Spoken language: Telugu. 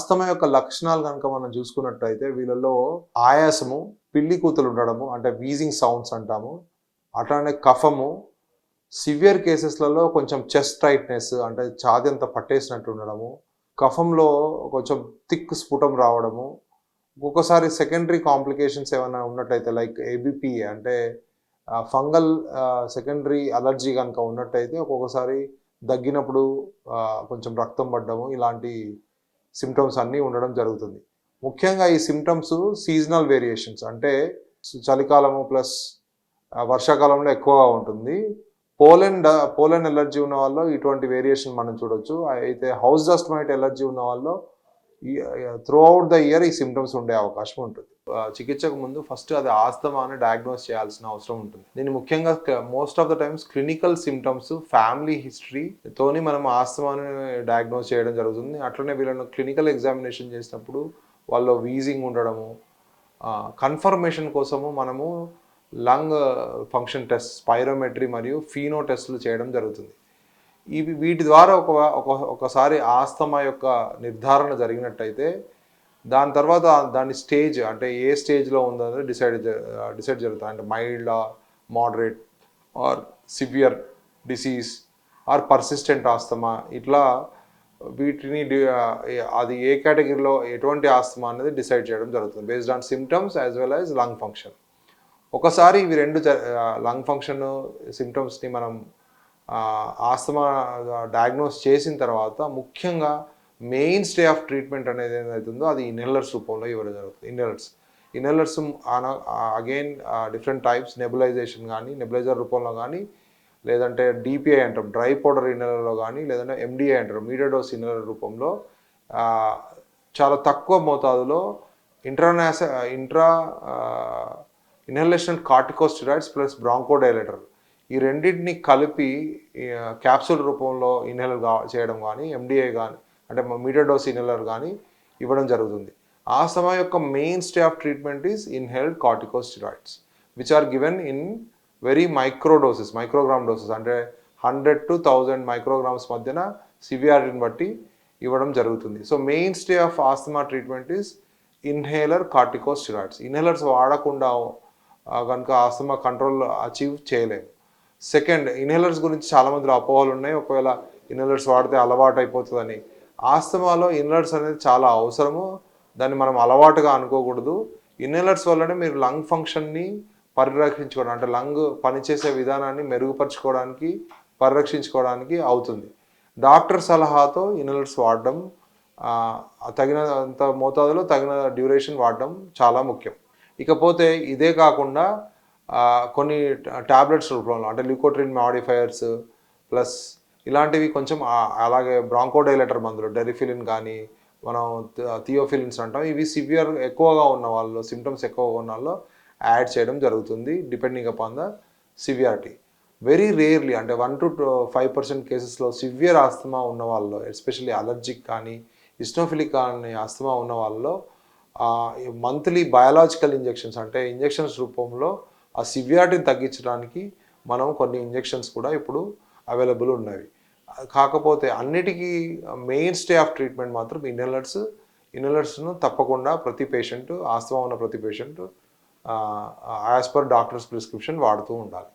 ఆస్తమా యొక్క లక్షణాలు కనుక మనం చూసుకున్నట్టయితే వీళ్ళలో ఆయాసము, పిల్లి కూతులు ఉండడము అంటే వీజింగ్ సౌండ్స్ అంటాము, అట్లానే కఫము, సివియర్ కేసెస్లలో కొంచెం చెస్ట్ టైట్నెస్ అంటే ఛాతీ అంతా పట్టేసినట్టు ఉండడము, కఫంలో కొంచెం థిక్ స్ఫుటం రావడము, ఒక్కొక్కసారి సెకండరీ కాంప్లికేషన్స్ ఏమైనా ఉన్నట్టయితే లైక్ ఏబిపిఏ అంటే ఫంగల్ సెకండరీ అలర్జీ కనుక ఉన్నట్టయితే ఒక్కొక్కసారి దగ్గినప్పుడు కొంచెం రక్తం పడ్డము ఇలాంటి సిమ్టమ్స్ అన్నీ ఉండడం జరుగుతుంది. ముఖ్యంగా ఈ సిమ్టమ్స్ సీజనల్ వేరియేషన్స్ అంటే చలికాలము ప్లస్ వర్షాకాలంలో ఎక్కువగా ఉంటుంది. పోలెన్ ఎలర్జీ ఉన్న వాళ్ళు ఇటువంటి వేరియేషన్ మనం చూడొచ్చు. అయితే హౌస్ డస్ట్ మైట్ ఎలర్జీ ఉన్న వాళ్ళు త్రూ అవుట్ ద ఇయర్ ఈ సిమ్టమ్స్ ఉండే అవకాశం ఉంటుంది. చికిత్సకు ముందు ఫస్ట్ అది ఆస్తమా అని డయాగ్నోస్ చేయాల్సిన అవసరం ఉంటుంది. దీన్ని ముఖ్యంగా most of the times clinical symptoms family history తోని మనం ఆస్తమాని డయాగ్నోస్ చేయడం జరుగుతుంది. అట్లనే వీళ్ళను క్లినికల్ ఎగ్జామినేషన్ చేసినప్పుడు వాళ్ళు వీజింగ్ ఉండడము, కన్ఫర్మేషన్ కోసము మనము లంగ్ ఫంక్షన్ టెస్ట్, స్పైరోమెట్రీ మరియు ఫీనో టెస్టులు చేయడం జరుగుతుంది. వీటి ద్వారా ఒకసారి ఆస్తమా యొక్క నిర్ధారణ జరిగినట్టయితే దాని తర్వాత దాని స్టేజ్ అంటే ఏ స్టేజ్లో ఉందో డిసైడ్ జరుగుతుంది. అంటే mild, moderate or severe disease or persistent asthma, ఇట్లా వీటిని అది ఏ కేటగిరీలో ఎటువంటి ఆస్తమా అనేది డిసైడ్ చేయడం జరుగుతుంది based on symptoms as well as lung function. ఒకసారి ఇవి రెండు లంగ్ ఫంక్షన్ సిమ్టమ్స్ని మనం ఆస్తమా డయాగ్నోస్ చేసిన తర్వాత ముఖ్యంగా మెయిన్ స్టే ఆఫ్ ట్రీట్మెంట్ అనేది ఏదైతుందో అది ఇన్హేలర్స్ రూపంలో ఇవ్వడం జరుగుతుంది. Inhalers again different types, nebulisation కానీ నెబులైజర్ రూపంలో కానీ, లేదంటే డిపిఐ అంటాం డ్రై పౌడర్ ఇన్హేలర్లో కానీ, లేదంటే ఎండిఐ అంటారు మీడియం డోస్ ఇన్హేలర్ రూపంలో చాలా తక్కువ మోతాదులో ఇన్హలేషనల్ కార్టికోస్టెరాయిడ్స్ ప్లస్ బ్రాంకోడైలేటర్ ఈ రెండింటిని కలిపి క్యాప్సూల్ రూపంలో ఇన్హేలర్ చేయడం కానీ, ఎండిఐ కానీ అంటే మీడియం డోస్ ఇన్హేలర్ కానీ ఇవ్వడం జరుగుతుంది. ఆస్తమా యొక్క mainstay of treatment is inhaled corticosteroids which are given in very microgram doses అంటే 100 to 1000 మైక్రోగ్రామ్స్ మధ్యన సివియారిటీని బట్టి ఇవ్వడం జరుగుతుంది. So main stay of asthma treatment is inhaler corticosteroids. Inhalers వాడకుండా కనుక ఆస్తమా కంట్రోల్ అచీవ్ చేయలేము. సెకండ్, ఇన్హేలర్స్ గురించి చాలామందిలో అపోహలు ఉన్నాయి. ఒకవేళ ఇన్హేలర్స్ వాడితే అలవాటు అయిపోతుందని. ఆస్తమాలో ఇన్హేలర్స్ అనేది చాలా అవసరము, దాన్ని మనం అలవాటుగా అనుకోకూడదు. ఇన్హేలర్స్ వల్లనే మీరు లంగ్ ఫంక్షన్ని పరిరక్షించుకోవడం అంటే లంగ్ పనిచేసే విధానాన్ని మెరుగుపరచుకోవడానికి పరిరక్షించుకోవడానికి అవుతుంది. డాక్టర్ సలహాతో ఇన్హేలర్స్ వాడడం, తగినంత మోతాదులో తగిన డ్యూరేషన్ వాడడం చాలా ముఖ్యం. ఇకపోతే ఇదే కాకుండా కొన్ని టాబ్లెట్స్ రూపంలో అంటే ల్యూకోట్రిన్ మాడిఫైయర్స్ ప్లస్ ఇలాంటివి కొంచెం, అలాగే బ్రాంకోడైలేటర్ మందులు డెరిఫిలిన్ కానీ మనం థియోఫిలిన్స్ అంటాం, ఇవి సివియర్ ఎక్కువగా ఉన్న వాళ్ళు, సిమ్టమ్స్ ఎక్కువగా ఉన్న వాళ్ళు యాడ్ చేయడం జరుగుతుంది depending upon the severity. Very rarely అంటే 1 to 5% కేసెస్లో సివియర్ ఆస్తమా ఉన్న వాళ్ళు, ఎస్పెషల్లీ అలర్జిక్ కానీ ఇస్నోఫిలిక్ కానీ ఆస్తమా ఉన్న వాళ్ళలో మంత్లీ బయాలజికల్ ఇంజెక్షన్స్ అంటే ఇంజెక్షన్స్ రూపంలో ఆ సివియారిటీని తగ్గించడానికి మనం కొన్ని ఇంజెక్షన్స్ కూడా ఇప్పుడు అవైలబుల్ ఉన్నవి. కాకపోతే అన్నిటికీ మెయిన్ స్టే ఆఫ్ ట్రీట్మెంట్ మాత్రం ఇన్హేలర్స్ను తప్పకుండా ప్రతి పేషెంట్, ఆస్తమా ఉన్న ప్రతి patient as per doctors prescription వాడుతూ ఉండాలి.